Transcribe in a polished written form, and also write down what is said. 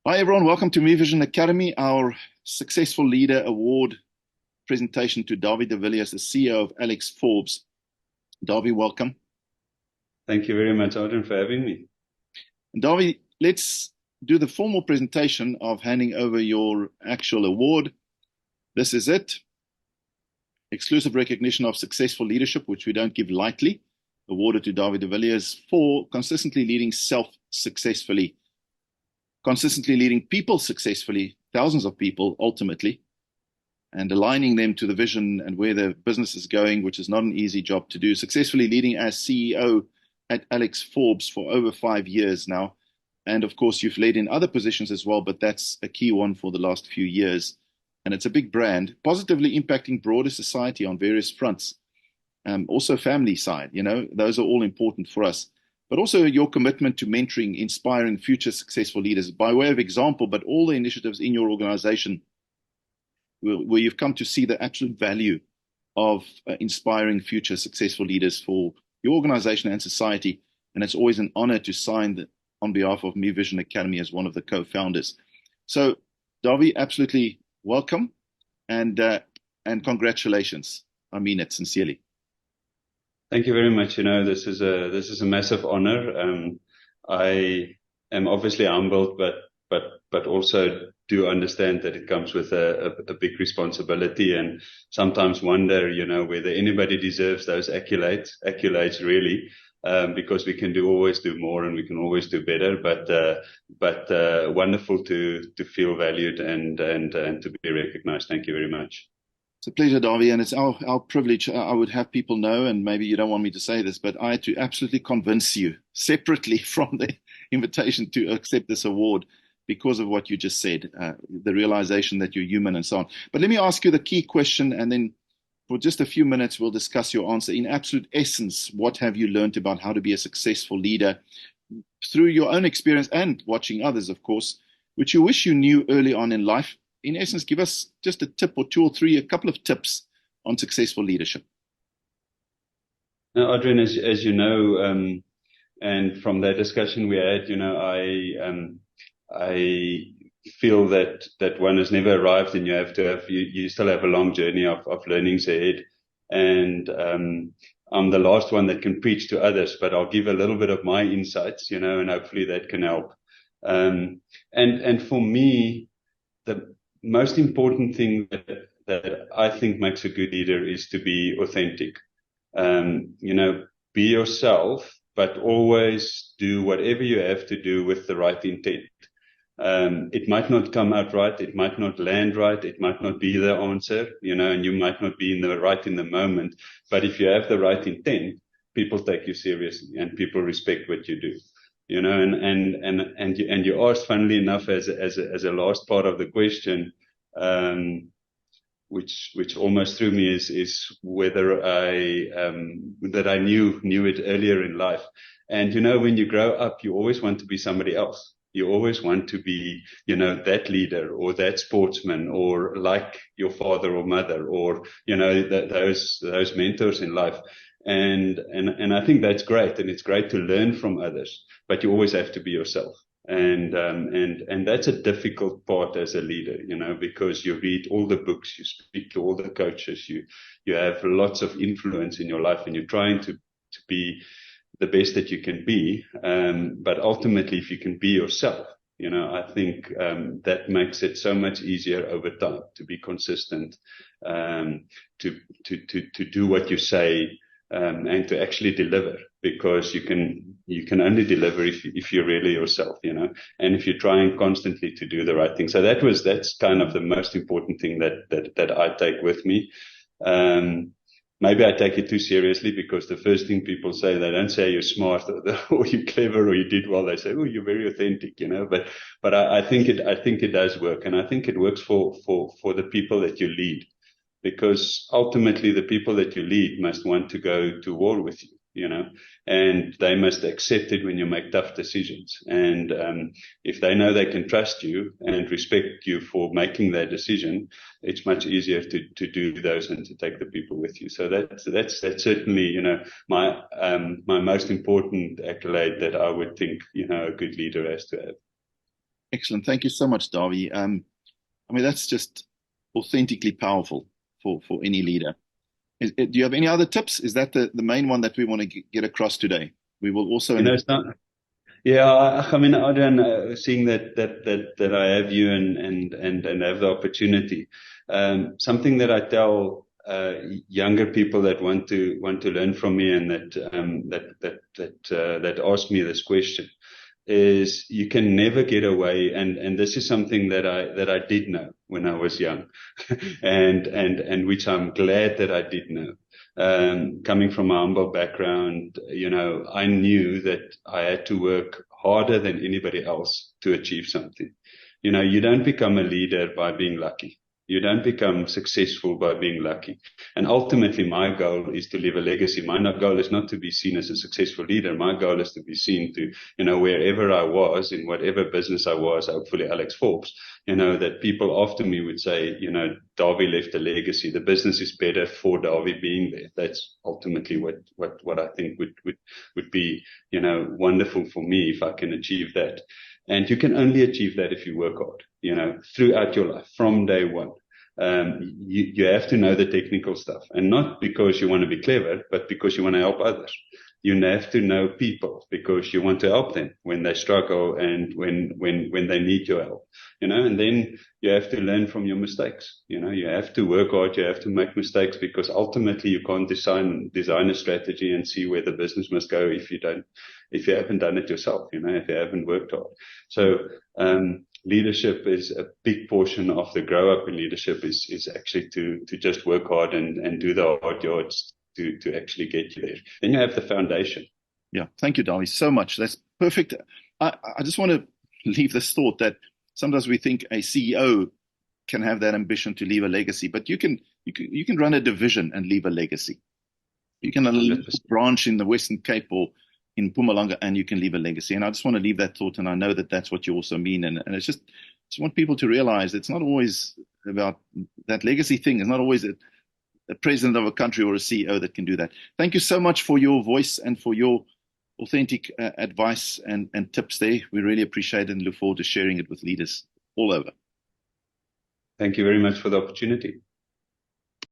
Hi, everyone. Welcome to Me Vision Academy, our Successful Leader Award presentation to Dawie de Villiers, the CEO of Alexforbes. Dawie, welcome. Thank you very much, Adrian, for having me. And Dawie, let's do the formal presentation of handing over your actual award. This is it. Exclusive recognition of successful leadership, which we don't give lightly, awarded to Dawie de Villiers for consistently leading self successfully. Consistently leading people successfully, thousands of people ultimately, and aligning them to the vision and where the business is going, which is not an easy job to do. Successfully leading as CEO at Alexforbes for over 5 years now. And of course, you've led in other positions as well, but that's a key one for the last few years. And it's a big brand, positively impacting broader society on various fronts. Also family side, those are all important for us. But also your commitment to mentoring, inspiring future successful leaders by way of example, but all the initiatives in your organization where you've come to see the absolute value of inspiring future successful leaders for your organization and society. And it's always an honor to sign on behalf of Me Vision Academy as one of the co-founders. So, Dawie, absolutely welcome and congratulations. I mean it sincerely. Thank you very much. This is a massive honor. I am obviously humbled, but also do understand that it comes with a big responsibility, and sometimes wonder, whether anybody deserves those accolades really, because we can always do more and we can always do better. But wonderful to feel valued and to be recognized. Thank you very much. It's a pleasure, Dawie, and it's our privilege. I would have people know, and maybe you don't want me to say this, but I had to absolutely convince you separately from the invitation to accept this award because of what you just said, the realization that you're human and so on. But let me ask you the key question, and then for just a few minutes, we'll discuss your answer. In absolute essence, what have you learned about how to be a successful leader through your own experience and watching others, of course, which you wish you knew early on in life? In essence, give us just a tip or two or three, a couple of tips on successful leadership. Now, Adrian, as you know, and from that discussion we had, I feel that one has never arrived, and you still have a long journey of learnings ahead. And I'm the last one that can preach to others, but I'll give a little bit of my insights, and hopefully that can help. And for me, the most important thing that I think makes a good leader is to be authentic. Be yourself, but always do whatever you have to do with the right intent. It might not come out right, it might not land right, it might not be the answer, and you might not be in the moment. But if you have the right intent, people take you seriously and people respect what you do. And you asked, funnily enough, as a last part of the question, which almost threw me, is whether that I knew it earlier in life. And when you grow up, you always want to be somebody else. You always want to be, that leader or that sportsman, or like your father or mother, or those mentors in life. And I think that's great, and it's great to learn from others, but you always have to be yourself. And that's a difficult part as a leader, because you read all the books, you speak to all the coaches, you have lots of influence in your life, and you're trying to be the best that you can be. But ultimately, if you can be yourself, I think that makes it so much easier over time to be consistent, to do what you say, and to actually deliver, because you can only deliver if you're really yourself, and if you're trying constantly to do the right thing. So that's kind of the most important thing that I take with me. Maybe I take it too seriously, because the first thing people say, they don't say you're smart or you're clever or you did well. They say, oh, you're very authentic, But I think it does work, and I think it works for the people that you lead, because ultimately the people that you lead must want to go to war with you, and they must accept it when you make tough decisions. And if they know they can trust you and respect you for making that decision, it's much easier to do those and to take the people with you. So that's certainly, my most important accolade that I would think, a good leader has to have. Excellent. Thank you so much, Dawie. I mean, that's just authentically powerful for any leader. Do you have any other tips? Is that the main one that we want to get across today? We will also. It's not. Yeah, I mean, Adrian, seeing that I have you and have the opportunity, something that I tell younger people that want to learn from me and that ask me this question is you can never get away, and this is something that I did know when I was young, and which I'm glad that I did know. Coming from a humble background, I knew that I had to work harder than anybody else to achieve something. You don't become a leader by being lucky. You don't become successful by being lucky. And ultimately, my goal is to leave a legacy. My goal is not to be seen as a successful leader. My goal is to be seen to, wherever I was, in whatever business I was, hopefully Alexforbes, that people after me would say, Dawie left a legacy. The business is better for Dawie being there. That's ultimately what I think would be, wonderful for me if I can achieve that. And you can only achieve that if you work hard, throughout your life, from day one. You have to know the technical stuff, and not because you want to be clever, but because you want to help others. You have to know people because you want to help them when they struggle and when they need your help, and then you have to learn from your mistakes. You have to work hard. You have to make mistakes because ultimately you can't design a strategy and see where the business must go if you haven't done it yourself, if you haven't worked hard. So, leadership is a big portion of the grow up in leadership is actually to just work hard and do the hard yards to actually get you there. Then you have the foundation. Yeah. Thank you, Dawie, so much. That's perfect. I just want to leave this thought that sometimes we think a CEO can have that ambition to leave a legacy, but you can run a division and leave a legacy. You can have a little branch in the Western Cape or in Mpumalanga and you can leave a legacy. And I just want to leave that thought. And I know that that's what you also mean. And it's just want people to realize it's not always about that legacy thing. It's not always a president of a country or a CEO that can do that. Thank you so much for your voice and for your authentic advice and tips there. We really appreciate it and look forward to sharing it with leaders all over. Thank you very much for the opportunity.